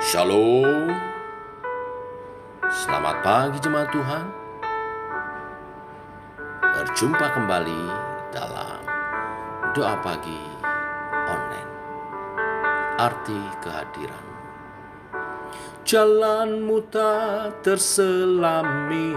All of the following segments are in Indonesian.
Shalom, selamat pagi jemaat Tuhan. Berjumpa kembali dalam doa pagi online. Arti kehadiran. Jalanmu tak terselami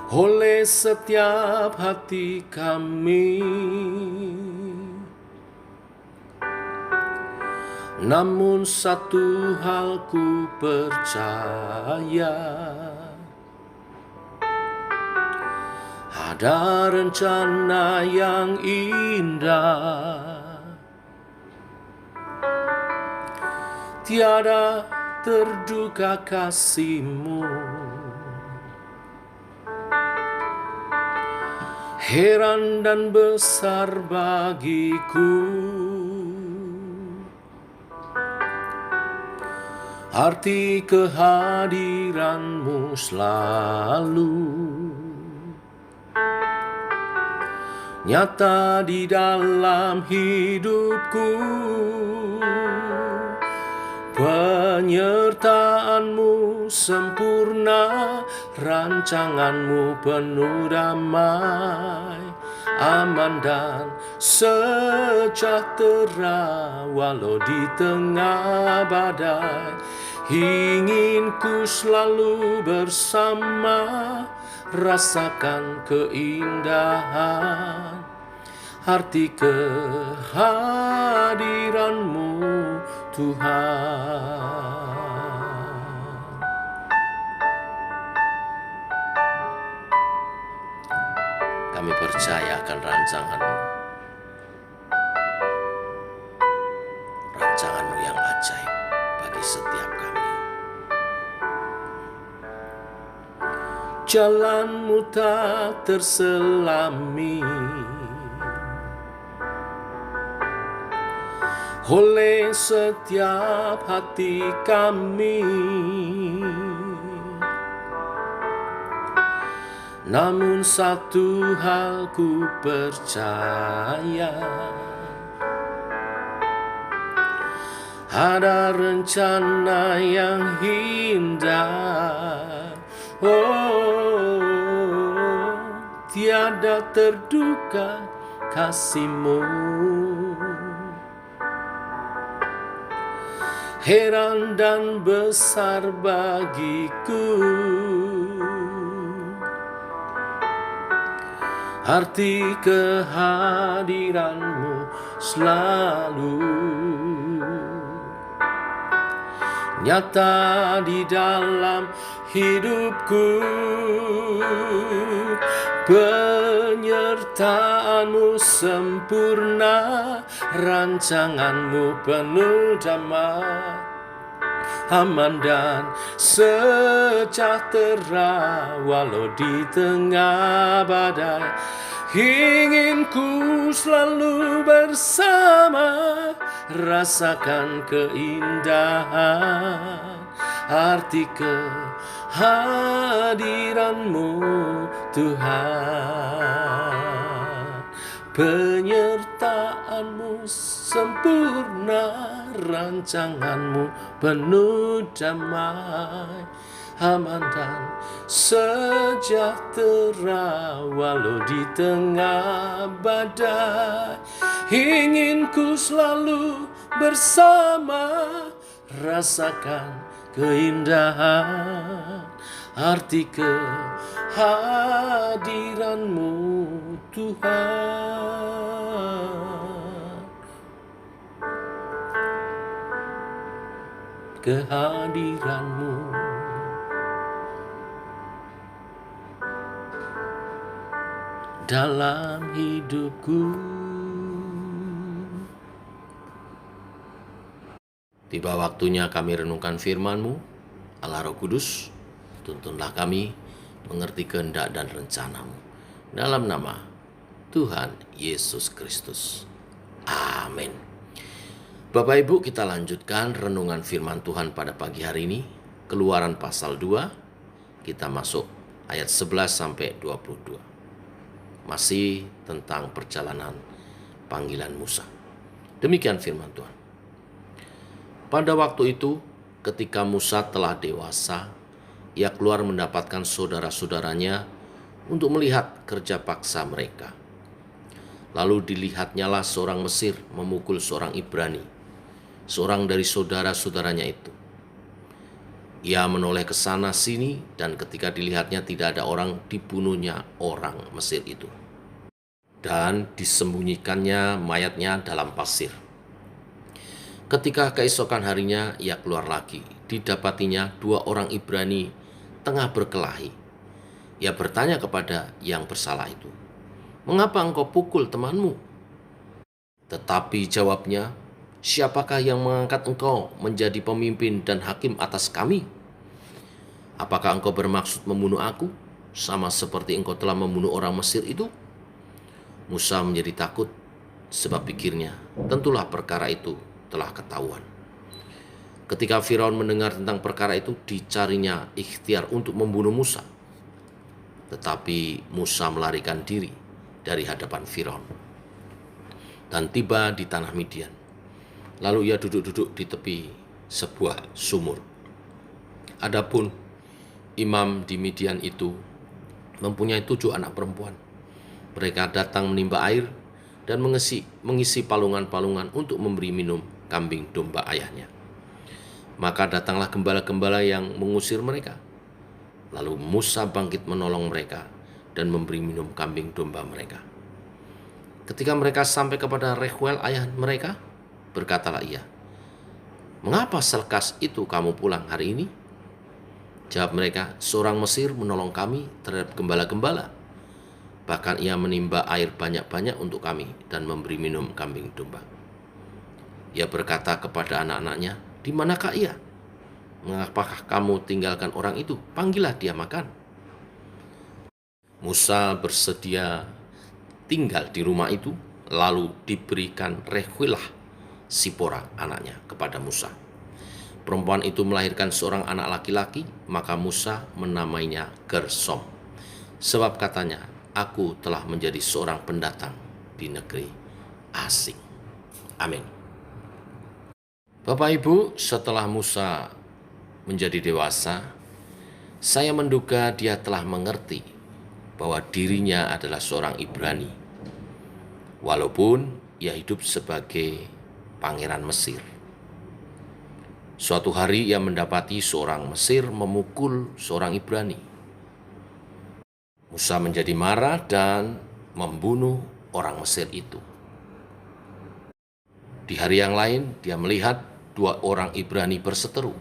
oleh setiap hati kami. Namun satu hal ku percaya, ada rencana yang indah, tiada terduga kasih-Mu. Heran dan besar bagiku arti kehadiran-Mu selalu nyata di dalam hidupku. Penyertaan-Mu sempurna, rancangan-Mu penuh damai, aman dan sejahtera walau di tengah badai. Ingin ku selalu bersama, rasakan keindahan arti kehadiran-Mu Tuhan. Kami percaya akan rancangan-Mu, rancangan-Mu yang ajaib bagi setiap kami. Jalan-Mu tak terselami oleh setiap hati kami. Namun satu hal ku percaya, ada rencana yang indah. Oh, tiada terduga kasih-Mu. Heran dan besar bagiku arti kehadiran-Mu selalu nyata di dalam hidupku. Penyertaan-Mu sempurna, rancangan-Mu penuh damai, aman dan sejahtera walau di tengah badai. Ingin ku selalu bersama, rasakan keindahan arti kehadiran-Mu Tuhan. Penyertaan-Mu sempurna, rancangan-Mu penuh damai, aman dan sejahtera walau di tengah badai. Ingin ku selalu bersama, rasakan keindahan arti kehadiran-Mu Tuhan. Kehadiran-Mu dalam hidupku. Tiba waktunya kami renungkan firman-Mu. Allah Roh Kudus, tuntunlah kami mengerti kehendak dan rencana-Mu. Dalam nama Tuhan Yesus Kristus. Amin. Bapak Ibu, kita lanjutkan renungan firman Tuhan pada pagi hari ini. Keluaran pasal 2, kita masuk ayat 11 sampai 22. Masih tentang perjalanan panggilan Musa. Demikian firman Tuhan. Pada waktu itu, ketika Musa telah dewasa, ia keluar mendapatkan saudara-saudaranya untuk melihat kerja paksa mereka. Lalu dilihatnyalah seorang Mesir memukul seorang Ibrani, seorang dari saudara-saudaranya itu. Ia menoleh ke sana sini, dan ketika dilihatnya tidak ada orang, dibunuhnya orang Mesir itu. Dan disembunyikannya mayatnya dalam pasir. Ketika keesokan harinya ia keluar lagi, didapatinya 2 orang Ibrani tengah berkelahi. Ia bertanya kepada yang bersalah itu, "Mengapa engkau pukul temanmu?" Tetapi jawabnya, "Siapakah yang mengangkat engkau menjadi pemimpin dan hakim atas kami? Apakah engkau bermaksud membunuh aku, sama seperti engkau telah membunuh orang Mesir itu?" Musa menjadi takut, sebab pikirnya, tentulah perkara itu telah ketahuan. Ketika Firaun mendengar tentang perkara itu, dicarinya ikhtiar untuk membunuh Musa. Tetapi Musa melarikan diri dari hadapan Firaun dan tiba di tanah Midian. Lalu ia duduk-duduk di tepi sebuah sumur. Adapun imam di Midian itu mempunyai 7 anak perempuan. Mereka datang menimba air dan mengisi palungan-palungan untuk memberi minum kambing domba ayahnya. Maka datanglah gembala-gembala yang mengusir mereka. Lalu Musa bangkit menolong mereka dan memberi minum kambing domba mereka. Ketika mereka sampai kepada Reuel ayah mereka, berkatalah ia, "Mengapa selekas itu kamu pulang hari ini?" Jawab mereka, "Seorang Mesir menolong kami terhadap gembala-gembala. Bahkan ia menimba air banyak-banyak untuk kami dan memberi minum kambing domba." Ia berkata kepada anak-anaknya, "Di manakah ia? Mengapakah kamu tinggalkan orang itu? Panggillah dia makan." Musa bersedia tinggal di rumah itu, lalu diberikan Reuelah Sipora anaknya kepada Musa. Perempuan itu melahirkan seorang anak laki-laki, maka Musa menamainya Gersom. Sebab katanya, "Aku telah menjadi seorang pendatang di negeri asing." Amin. Bapak Ibu, setelah Musa menjadi dewasa, saya menduga dia telah mengerti bahwa dirinya adalah seorang Ibrani, walaupun ia hidup sebagai pangeran Mesir. Suatu hari ia mendapati seorang Mesir memukul seorang Ibrani. Musa menjadi marah dan membunuh orang Mesir itu. Di hari yang lain, dia melihat 2 orang Ibrani berseteru,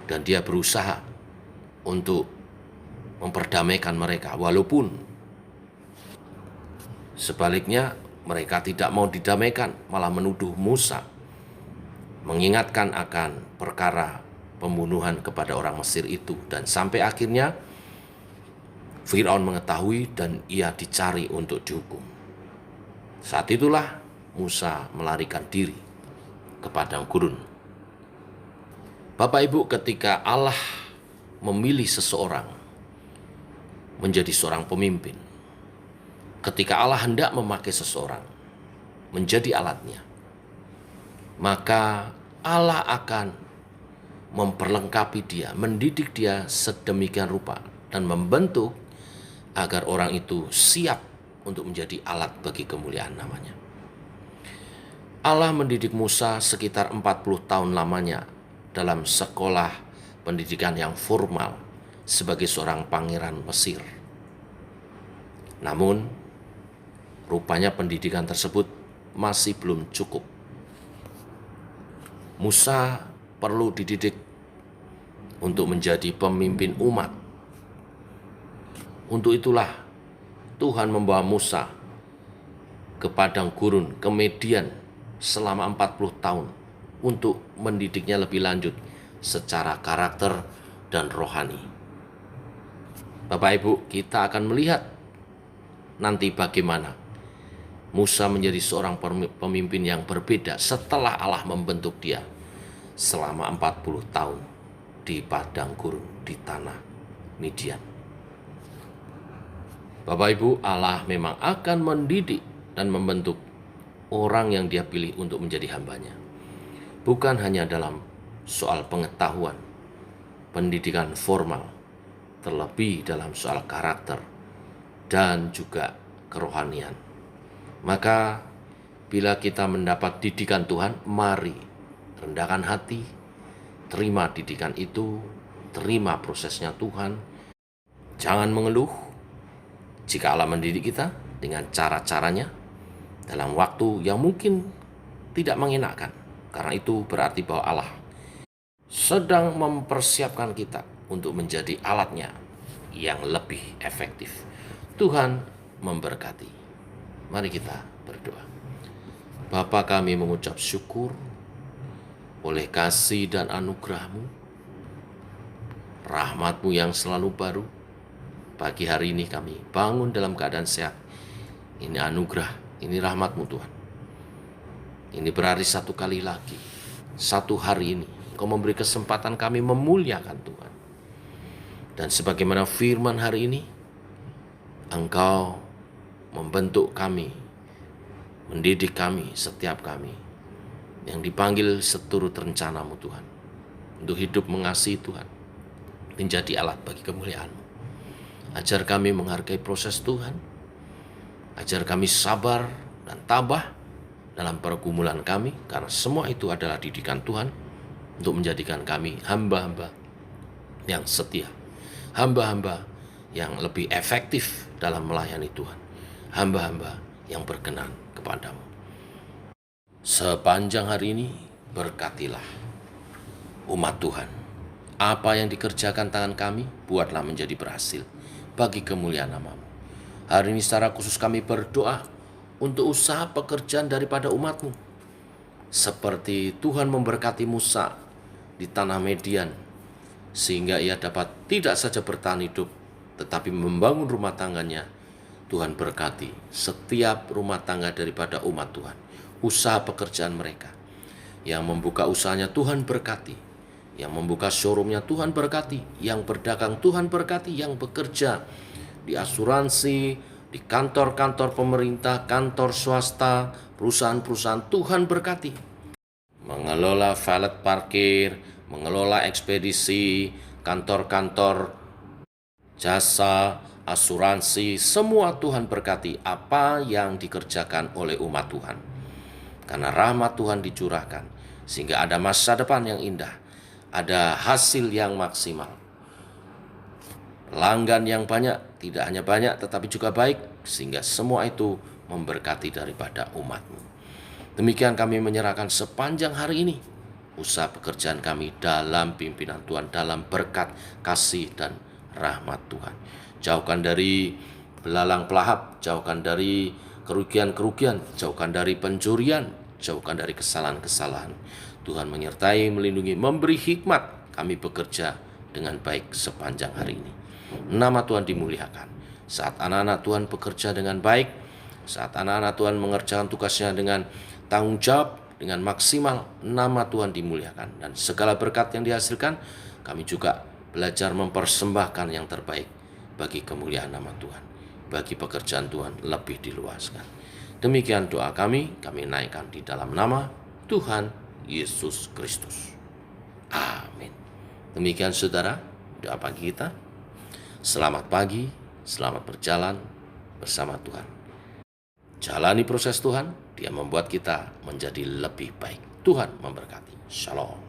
dan dia berusaha untuk memperdamaikan mereka, walaupun sebaliknya mereka tidak mau didamaikan, malah menuduh Musa, mengingatkan akan perkara pembunuhan kepada orang Mesir itu, dan sampai akhirnya Firaun mengetahui dan ia dicari untuk dihukum. Saat itulah Musa melarikan diri ke padang gurun. Bapak Ibu, ketika Allah memilih seseorang menjadi seorang pemimpin, ketika Allah hendak memakai seseorang menjadi alatnya, maka Allah akan memperlengkapi dia, mendidik dia sedemikian rupa, dan membentuk agar orang itu siap untuk menjadi alat bagi kemuliaan namanya. Allah mendidik Musa sekitar 40 tahun lamanya dalam sekolah pendidikan yang formal sebagai seorang pangeran Mesir. Namun, rupanya pendidikan tersebut masih belum cukup. Musa perlu dididik untuk menjadi pemimpin umat. Untuk itulah Tuhan membawa Musa ke padang gurun, ke Midian, selama 40 tahun untuk mendidiknya lebih lanjut secara karakter dan rohani. Bapak Ibu, kita akan melihat nanti bagaimana Musa menjadi seorang pemimpin yang berbeda setelah Allah membentuk dia selama 40 tahun di padang gurun di tanah Midian. Bapak Ibu, Allah memang akan mendidik dan membentuk orang yang Dia pilih untuk menjadi hambanya. Bukan hanya dalam soal pengetahuan, pendidikan formal, terlebih dalam soal karakter dan juga kerohanian. Maka bila kita mendapat didikan Tuhan, mari rendahkan hati, terima didikan itu, terima prosesnya Tuhan. Jangan mengeluh jika Allah mendidik kita dengan cara-caranya dalam waktu yang mungkin tidak mengenakan. Karena itu berarti bahwa Allah sedang mempersiapkan kita untuk menjadi alatnya yang lebih efektif. Tuhan memberkati. Mari kita berdoa. Bapa, kami mengucap syukur oleh kasih dan anugerah-Mu, rahmat-Mu yang selalu baru. Pagi hari ini kami bangun dalam keadaan sehat. Ini anugerah, ini rahmat-Mu Tuhan. Ini berarti satu kali lagi, satu hari ini Engkau memberi kesempatan kami memuliakan Tuhan. Dan sebagaimana firman hari ini, Engkau membentuk kami, mendidik kami, setiap kami yang dipanggil seturut rencana-Mu Tuhan, untuk hidup mengasihi Tuhan, menjadi alat bagi kemuliaan-Mu. Ajar kami menghargai proses Tuhan, ajar kami sabar dan tabah dalam pergumulan kami, karena semua itu adalah didikan Tuhan untuk menjadikan kami hamba-hamba yang setia, hamba-hamba yang lebih efektif dalam melayani Tuhan, hamba-hamba yang berkenan kepadamu. Sepanjang hari ini berkatilah umat Tuhan. Apa yang dikerjakan tangan kami, buatlah menjadi berhasil bagi kemuliaan nama-Mu. Hari ini secara khusus kami berdoa untuk usaha pekerjaan daripada umat-Mu. Seperti Tuhan memberkati Musa di tanah Median, sehingga ia dapat tidak saja bertahan hidup, tetapi membangun rumah tangganya. Tuhan berkati setiap rumah tangga daripada umat Tuhan, usaha pekerjaan mereka. Yang membuka usahanya Tuhan berkati, yang membuka showroomnya Tuhan berkati, yang berdagang Tuhan berkati, yang bekerja di asuransi, di kantor-kantor pemerintah, kantor swasta, perusahaan-perusahaan Tuhan berkati. Mengelola valet parkir, mengelola ekspedisi, kantor-kantor jasa, asuransi, semua Tuhan berkati apa yang dikerjakan oleh umat Tuhan. Karena rahmat Tuhan dicurahkan, sehingga ada masa depan yang indah, ada hasil yang maksimal. Pelanggan yang banyak, tidak hanya banyak tetapi juga baik, sehingga semua itu memberkati daripada umat-Mu. Demikian kami menyerahkan sepanjang hari ini usaha pekerjaan kami dalam pimpinan Tuhan, dalam berkat, kasih, dan rahmat Tuhan. Jauhkan dari belalang pelahap, jauhkan dari kerugian-kerugian, jauhkan dari pencurian, jauhkan dari kesalahan-kesalahan. Tuhan menyertai, melindungi, memberi hikmat kami bekerja dengan baik sepanjang hari ini. Nama Tuhan dimuliakan. Saat anak-anak Tuhan bekerja dengan baik, saat anak-anak Tuhan mengerjakan tugasnya dengan tanggung jawab, dengan maksimal, nama Tuhan dimuliakan. Dan segala berkat yang dihasilkan, kami juga belajar mempersembahkan yang terbaik bagi kemuliaan nama Tuhan, bagi pekerjaan Tuhan lebih diluaskan. Demikian doa kami naikkan di dalam nama Tuhan Yesus Kristus. Amin. Demikian saudara, doa pagi kita. Selamat pagi, selamat berjalan bersama Tuhan. Jalani proses Tuhan, Dia membuat kita menjadi lebih baik. Tuhan memberkati. Shalom.